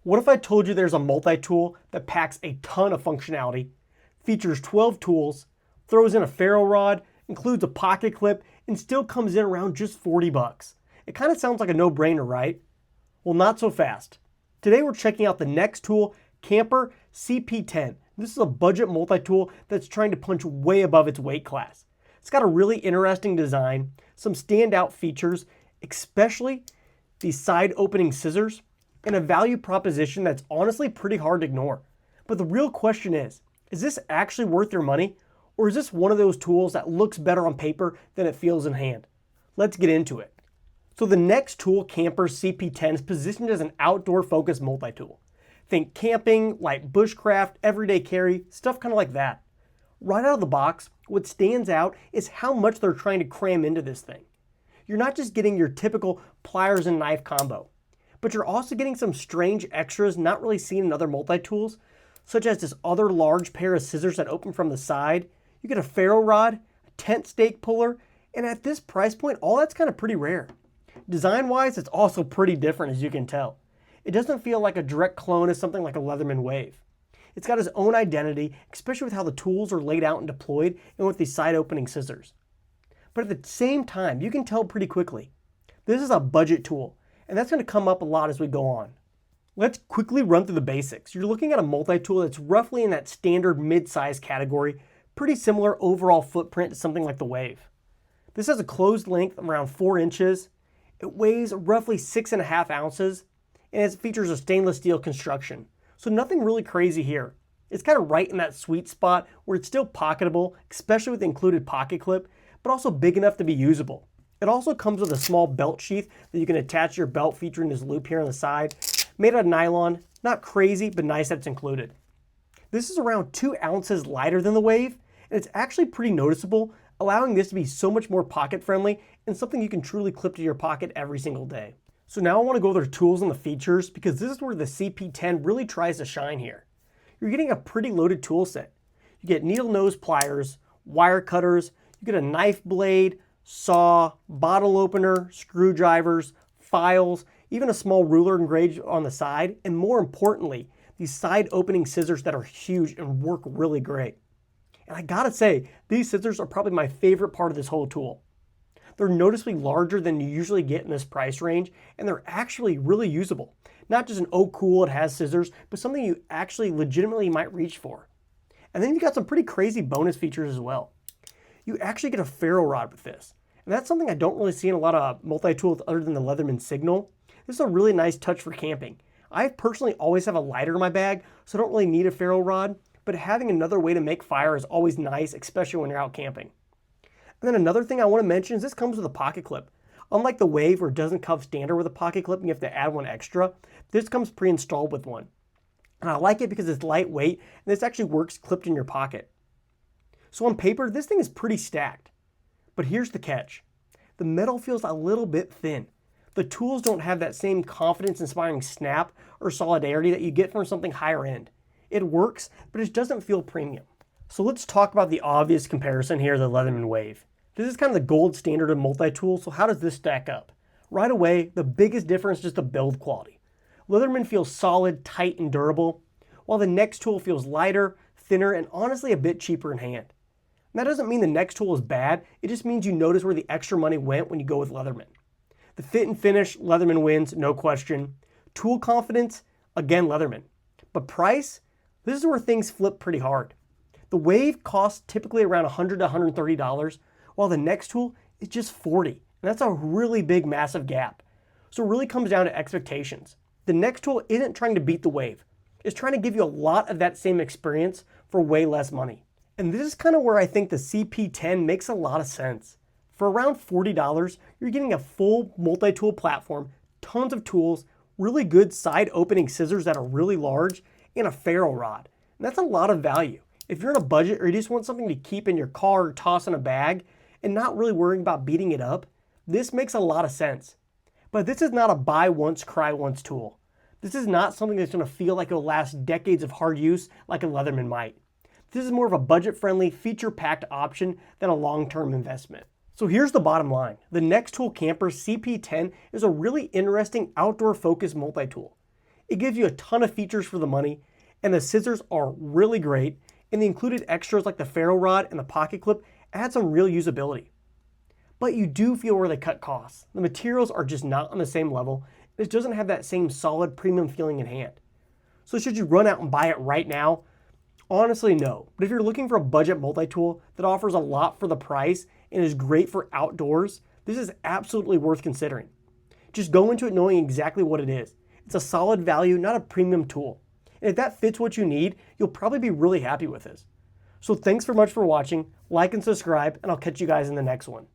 What if I told you there's a multi-tool that packs a ton of functionality, features 12 tools, throws in a ferro rod, includes a pocket clip, and still comes in around just 40 bucks? It kind of sounds like a no-brainer, right? Well, not so fast. Today we're checking out the next tool, Camper CP10. This is a budget multi-tool that's trying to punch way above its weight class. It's got a really interesting design, some standout features, especially these side opening scissors, and a value proposition that's honestly pretty hard to ignore. But the real question is this actually worth your money? Or is this one of those tools that looks better on paper than it feels in hand? Let's get into it. So the next tool, Camper CP10, is positioned as an outdoor-focused multi-tool. Think camping, light bushcraft, everyday carry, stuff kind of like that. Right out of the box, what stands out is how much they're trying to cram into this thing. You're not just getting your typical pliers and knife combo, but you're also getting some strange extras not really seen in other multi-tools, such as this other large pair of scissors that open from the side. You get a ferro rod, a tent stake puller, and at this price point, all that's kind of pretty rare. Design-wise, it's also pretty different, as you can tell. It doesn't feel like a direct clone of something like a Leatherman Wave. It's got its own identity, especially with how the tools are laid out and deployed and with these side opening scissors. But at the same time, you can tell pretty quickly, this is a budget tool, and that's going to come up a lot as we go on. Let's quickly run through the basics. You're looking at a multi-tool that's roughly in that standard mid-size category, pretty similar overall footprint to something like the Wave. This has a closed length of around 4 inches. It weighs roughly 6.5 ounces, and it features a stainless steel construction. So nothing really crazy here. It's kind of right in that sweet spot where it's still pocketable, especially with the included pocket clip, but also big enough to be usable. It also comes with a small belt sheath that you can attach to your belt, featuring this loop here on the side. Made out of nylon, not crazy, but nice that it's included. This is around 2 ounces lighter than the Wave, and it's actually pretty noticeable, allowing this to be so much more pocket friendly and something you can truly clip to your pocket every single day. So now I want to go over the tools and the features, because this is where the CP10 really tries to shine here. You're getting a pretty loaded tool set. You get needle nose pliers, wire cutters, you get a knife blade, saw, bottle opener, screwdrivers, files, even a small ruler engraved on the side, and more importantly, these side opening scissors that are huge and work really great. And I gotta say, these scissors are probably my favorite part of this whole tool. They're noticeably larger than you usually get in this price range, and they're actually really usable. Not just an oh cool, it has scissors, but something you actually legitimately might reach for. And then you got some pretty crazy bonus features as well. You actually get a ferro rod with this. And that's something I don't really see in a lot of multi-tools other than the Leatherman Signal. This is a really nice touch for camping. I personally always have a lighter in my bag, so I don't really need a ferro rod, but having another way to make fire is always nice, especially when you're out camping. And then another thing I want to mention is this comes with a pocket clip. Unlike the Wave, where it doesn't come standard with a pocket clip and you have to add one extra, this comes pre-installed with one. And I like it because it's lightweight and this actually works clipped in your pocket. So on paper, this thing is pretty stacked. But here's the catch. The metal feels a little bit thin. The tools don't have that same confidence-inspiring snap or solidarity that you get from something higher end. It works, but it doesn't feel premium. So let's talk about the obvious comparison here, the Leatherman Wave. This is kind of the gold standard of multi-tools, so how does this stack up? Right away, the biggest difference is just the build quality. Leatherman feels solid, tight, and durable, while the next tool feels lighter, thinner, and honestly a bit cheaper in hand. And that doesn't mean the next tool is bad, it just means you notice where the extra money went when you go with Leatherman. The fit and finish, Leatherman wins, no question. Tool confidence, again Leatherman. But price? This is where things flip pretty hard. The Wave costs typically around $100 to $130, while the next tool is just $40. And that's a really big, massive gap. So it really comes down to expectations. The next tool isn't trying to beat the Wave. It's trying to give you a lot of that same experience for way less money. And this is kind of where I think the CP10 makes a lot of sense. For around $40, you're getting a full multi-tool platform, tons of tools, really good side opening scissors that are really large, and a ferro rod. And that's a lot of value. If you're on a budget or you just want something to keep in your car or toss in a bag and not really worrying about beating it up, this makes a lot of sense. But this is not a buy once, cry once tool. This is not something that's going to feel like it'll last decades of hard use like a Leatherman might. This is more of a budget-friendly, feature-packed option than a long-term investment. So here's the bottom line. The next tool, Camper CP10, is a really interesting outdoor-focused multi-tool. It gives you a ton of features for the money, and the scissors are really great, and the included extras like the ferro rod and the pocket clip add some real usability. But you do feel where they cut costs. The materials are just not on the same level, and it doesn't have that same solid premium feeling in hand. So should you run out and buy it right now? Honestly, no. But if you're looking for a budget multi-tool that offers a lot for the price and is great for outdoors, this is absolutely worth considering. Just go into it knowing exactly what it is. It's a solid value, not a premium tool. And if that fits what you need, you'll probably be really happy with this. So thanks so much for watching, like and subscribe, and I'll catch you guys in the next one.